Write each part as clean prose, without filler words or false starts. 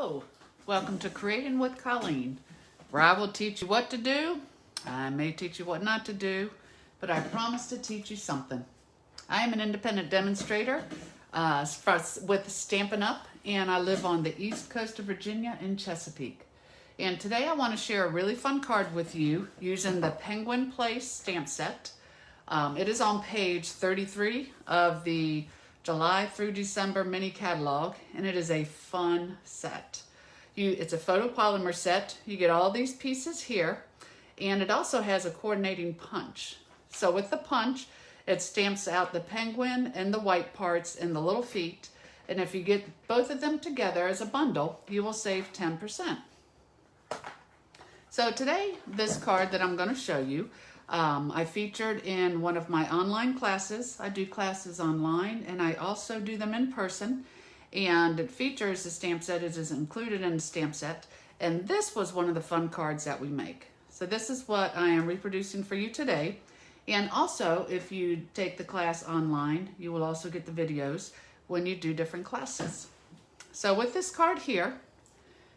Hello, welcome to Creating with Colleen, where I will teach you what to do. I may teach you what not to do, but I promise to teach you something. I am an independent demonstrator with Stampin' Up, and I live on the east coast of Virginia in Chesapeake. And today I want to share a really fun card with you using the Penguin Place stamp set. It is on page 33 of the July through December mini catalog, and it is a fun set. It's a photopolymer set. You get all these pieces here, and it also has a coordinating punch. So with the punch, it stamps out the penguin and the white parts and the little feet, and if you get both of them together as a bundle, you will save 10%. So today, this card that I'm going to show you, I featured in one of my online classes. I do classes online, and I also do them in person. And it features the stamp set. It is included in the stamp set. And this was one of the fun cards that we make. So this is what I am reproducing for you today. And also, if you take the class online, you will also get the videos when you do different classes. So with this card here,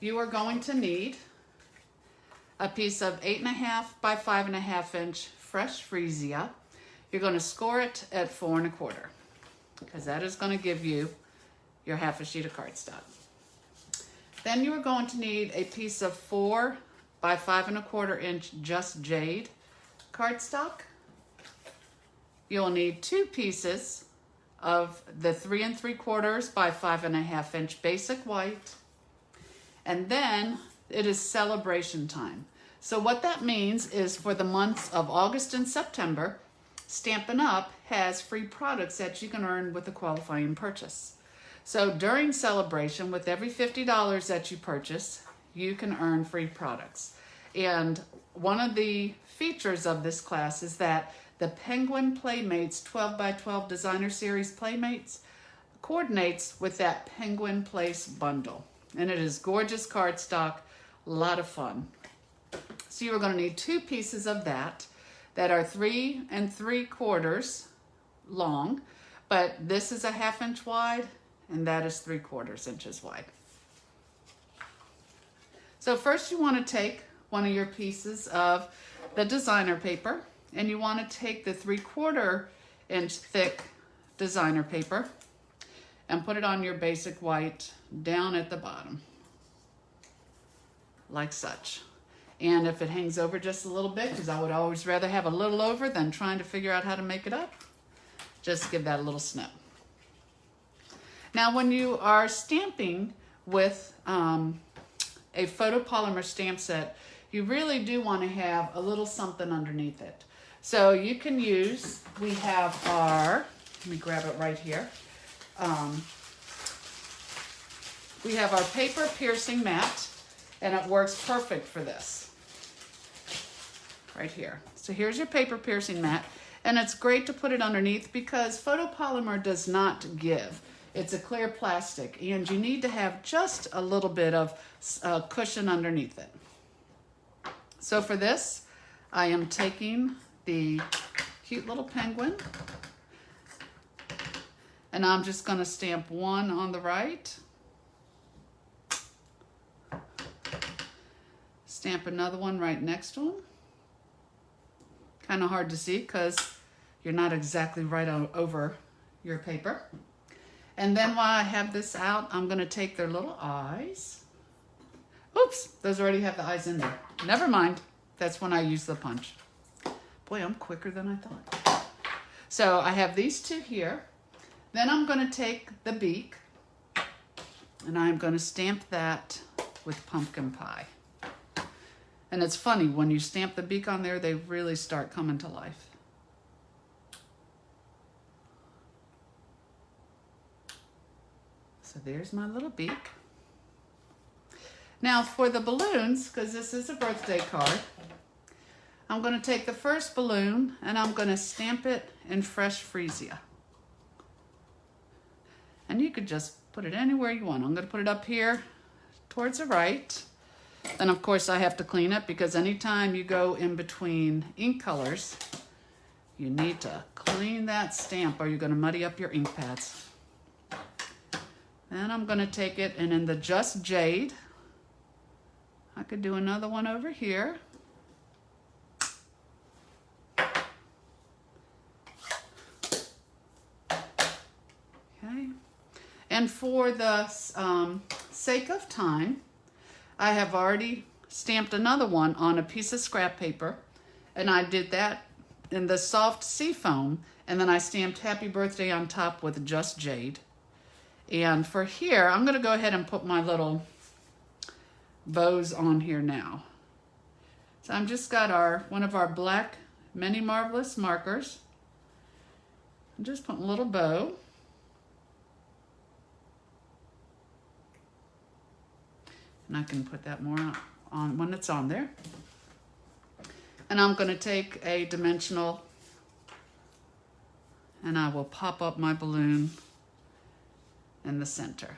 you are going to need a piece of 8.5 by 5.5 inch fresh freesia. You're going to score it at 4 1/4 because that is going to give you your half a sheet of cardstock. Then you are going to need a piece of 4 by 5 1/4 inch just jade cardstock. You'll need 2 pieces of the 3 3/4 by 5.5 inch basic white, and then it is celebration time. So what that means is for the months of August and September, Stampin' Up! Has free products that you can earn with a qualifying purchase. So during celebration, with every $50 that you purchase, you can earn free products. And one of the features of this class is that the Penguin Playmates 12 by 12 Designer Series Playmates coordinates with that Penguin Place bundle. And it is gorgeous cardstock, a lot of fun. So you're going to need 2 pieces of that are 3 3/4 long, but this is a 1/2 inch wide and that is 3/4 inches wide. So first you want to take one of your pieces of the designer paper, and you want to take the 3/4 inch thick designer paper and put it on your basic white down at the bottom, like such. And if it hangs over just a little bit, because I would always rather have a little over than trying to figure out how to make it up, just give that a little snip. Now when you are stamping with a photopolymer stamp set, you really do want to have a little something underneath it. So you can use, we have our, let me grab it right here. We have our paper piercing mat, and it works perfect for this. Right here. So here's your paper piercing mat, and it's great to put it underneath because photopolymer does not give. It's a clear plastic, and you need to have just a little bit of cushion underneath it. So for this, I am taking the cute little penguin, and I'm just going to stamp one on the right. Stamp another one right next to him. Kind of hard to see because you're not exactly right over your paper. And then while I have this out, I'm going to take their little eyes. Oops, those already have the eyes in there. Never mind. That's when I use the punch. Boy, I'm quicker than I thought. So I have these 2 here. Then I'm going to take the beak, and I'm going to stamp that with pumpkin pie. And it's funny, when you stamp the beak on there, they really start coming to life. So there's my little beak. Now for the balloons, because this is a birthday card, I'm going to take the first balloon and I'm going to stamp it in fresh freesia. And you could just put it anywhere you want. I'm going to put it up here towards the right. Then of course I have to clean it because anytime you go in between ink colors, you need to clean that stamp or you're going to muddy up your ink pads. Then I'm going to take it, and in the Just Jade, I could do another one over here. Okay. And for the sake of time, I have already stamped another one on a piece of scrap paper, and I did that in the soft sea foam, and then I stamped Happy Birthday on top with Just Jade. And for here, I'm going to go ahead and put my little bows on here now. So I've just got one of our black Many Marvelous markers. I'm just putting a little bow. And I can put that more on when it's on there. And I'm going to take a dimensional, and I will pop up my balloon in the center.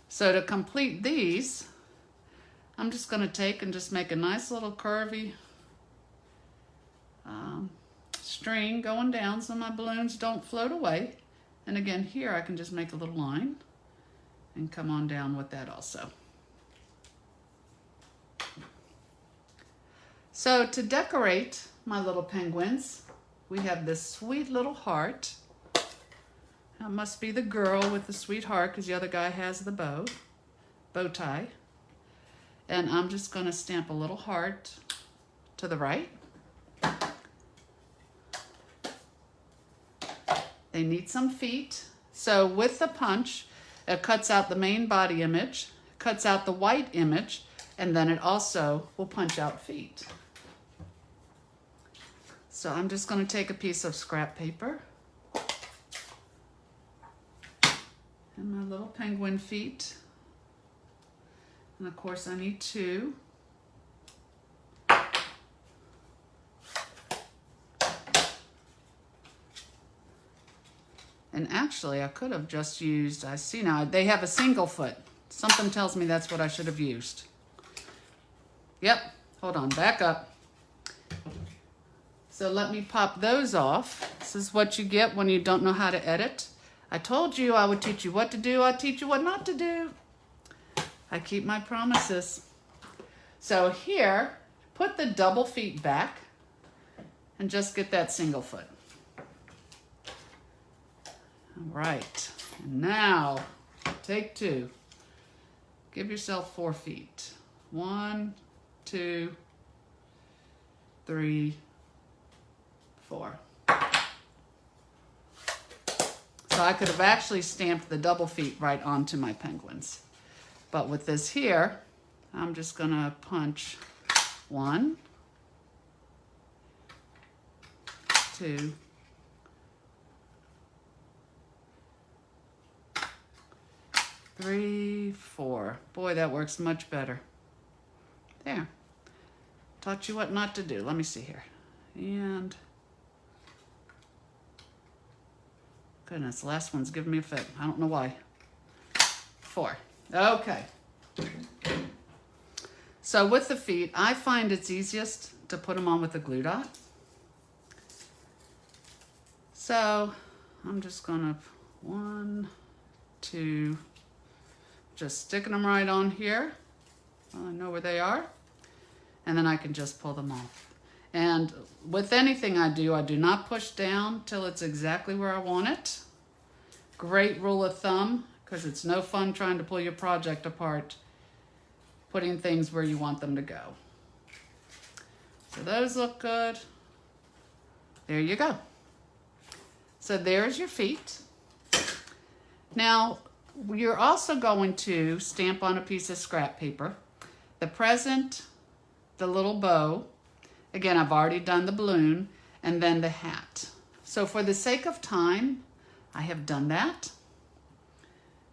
So to complete these, I'm just going to take and just make a nice little curvy string going down so my balloons don't float away. And again, here I can just make a little line and come on down with that also. So to decorate my little penguins, we have this sweet little heart. That must be the girl with the sweet heart because the other guy has the bow tie. And I'm just going to stamp a little heart to the right. They need some feet. So with the punch, it cuts out the main body image, cuts out the white image, and then it also will punch out feet. So I'm just going to take a piece of scrap paper and my little penguin feet. And of course I need two. And actually I could have just used, I see now, they have a single foot. Something tells me that's what I should have used. Yep, hold on, back up. So let me pop those off. This is what you get when you don't know how to edit. I told you I would teach you what to do. I'd teach you what not to do. I keep my promises. So here, put the double feet back and just get that single foot. All right, and now take two. Give yourself 4 feet. 1, 2, 3, 4. So I could have actually stamped the double feet right onto my penguins. But with this here, I'm just gonna punch 1, 2, 3, 4. Boy, that works much better. There. Taught you what not to do. Let me see here. And goodness, the last one's giving me a fit. I don't know why. 4. Okay. So with the feet, I find it's easiest to put them on with a glue dot. So I'm just gonna 1, 2, just sticking them right on here. Well, I know where they are. And then I can just pull them off. And with anything I do not push down till it's exactly where I want it. Great rule of thumb, because it's no fun trying to pull your project apart, putting things where you want them to go. So those look good. There you go. So there's your feet. Now, you're also going to stamp on a piece of scrap paper the present, the little bow. Again, I've already done the balloon, and then the hat. So for the sake of time, I have done that.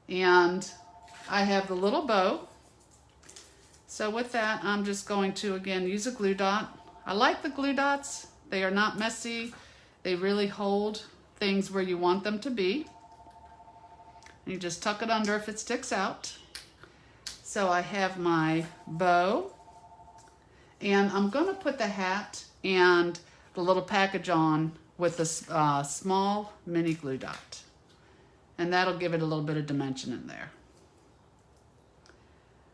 And I have the little bow. So with that, I'm just going to, again, use a glue dot. I like the glue dots. They are not messy. They really hold things where you want them to be. And you just tuck it under if it sticks out. So I have my bow. And I'm going to put the hat and the little package on with a small mini glue dot. And that'll give it a little bit of dimension in there.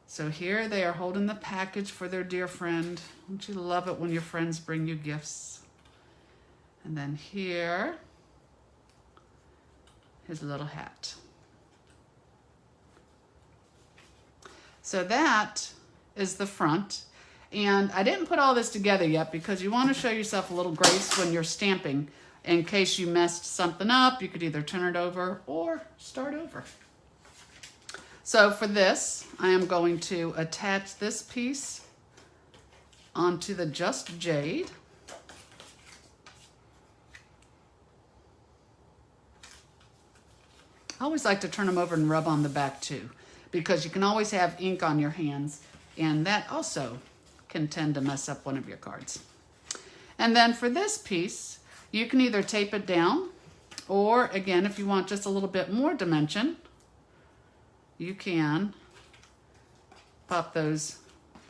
So here they are holding the package for their dear friend. Don't you love it when your friends bring you gifts? And then here, his little hat. So that is the front. And I didn't put all this together yet because you want to show yourself a little grace when you're stamping. In case you messed something up, you could either turn it over or start over. So for this, I am going to attach this piece onto the Just Jade. I always like to turn them over and rub on the back too, because you can always have ink on your hands, and that also can tend to mess up one of your cards. And then for this piece, you can either tape it down, or again, if you want just a little bit more dimension, you can pop those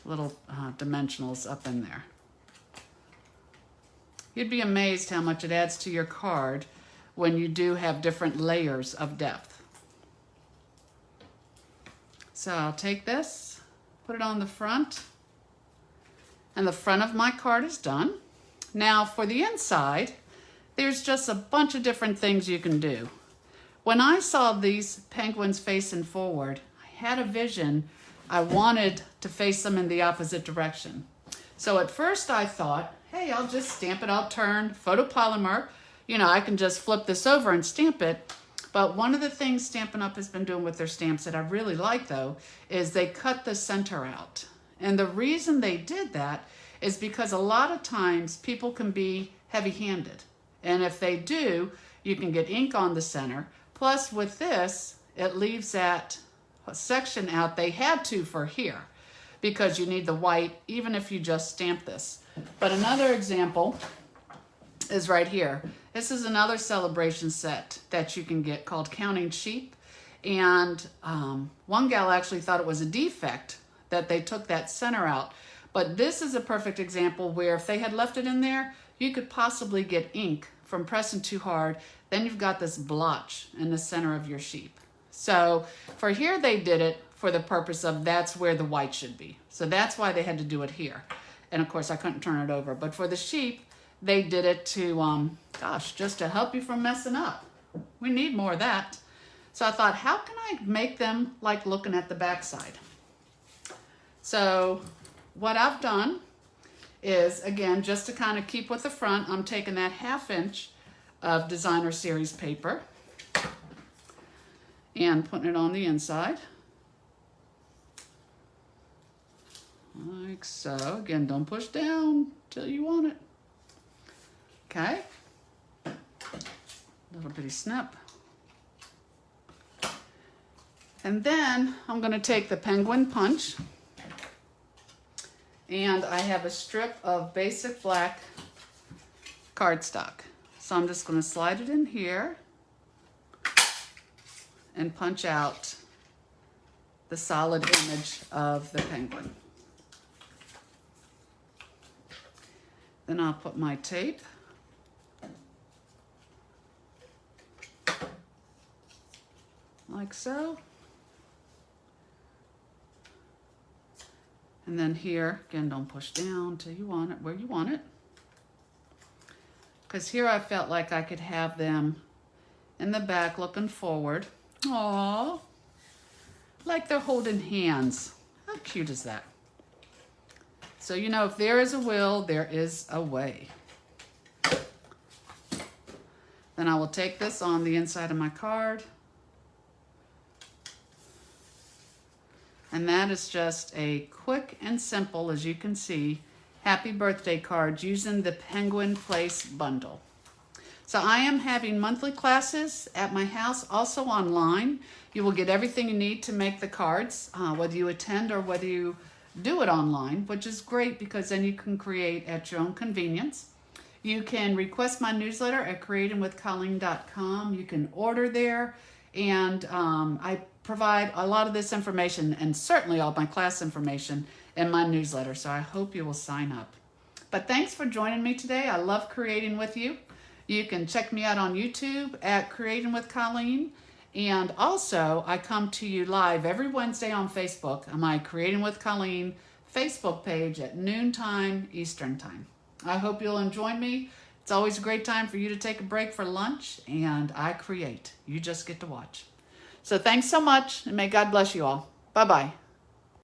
little dimensionals up in there. You'd be amazed how much it adds to your card when you do have different layers of depth. So I'll take this, put it on the front, and the front of my card is done. Now for the inside, there's just a bunch of different things you can do. When I saw these penguins facing forward, I had a vision. I wanted to face them in the opposite direction. So at first I thought, hey, I'll just stamp it, I'll turn photopolymer. You know, I can just flip this over and stamp it. But one of the things Stampin' Up! Has been doing with their stamps that I really like though, is they cut the center out. And the reason they did that is because a lot of times people can be heavy-handed. And if they do, you can get ink on the center. Plus with this, it leaves that section out. They had to for here because you need the white even if you just stamp this. But another example is right here. This is another Sale-a-Bration set that you can get called Counting Sheep. And one gal actually thought it was a defect that they took that center out. But this is a perfect example where if they had left it in there, you could possibly get ink from pressing too hard. Then you've got this blotch in the center of your sheep. So for here, they did it for the purpose of that's where the white should be. So that's why they had to do it here. And of course, I couldn't turn it over. But for the sheep, they did it to, just to help you from messing up. We need more of that. So I thought, how can I make them like looking at the backside? So what I've done is, again, just to kind of keep with the front, I'm taking that 1/2 inch of designer series paper and putting it on the inside. Like so. Again, don't push down till you want it. Okay. Little bitty snip. And then I'm going to take the penguin punch, and I have a strip of basic black cardstock. So I'm just going to slide it in here and punch out the solid image of the penguin. Then I'll put my tape. Like so. And then here, again, don't push down till you want it where you want it. Because here I felt like I could have them in the back looking forward. Aww. Like they're holding hands. How cute is that? So, you know, if there is a will, there is a way. Then I will take this on the inside of my card. And that is just a quick and simple, as you can see, happy birthday card using the Penguin Place bundle. So I am having monthly classes at my house, also online. You will get everything you need to make the cards, whether you attend or whether you do it online, which is great because then you can create at your own convenience. You can request my newsletter at creatingwithcolleen.com. You can order there, and I provide a lot of this information and certainly all my class information in my newsletter, so I hope you will sign up. But thanks for joining me today. I love creating with you. You can check me out on YouTube at Creating with Colleen. And also, I come to you live every Wednesday on Facebook on my Creating with Colleen Facebook page at noontime Eastern Time. I hope you'll join me. It's always a great time for you to take a break for lunch, and I create. You just get to watch. So thanks so much, and may God bless you all. Bye-bye.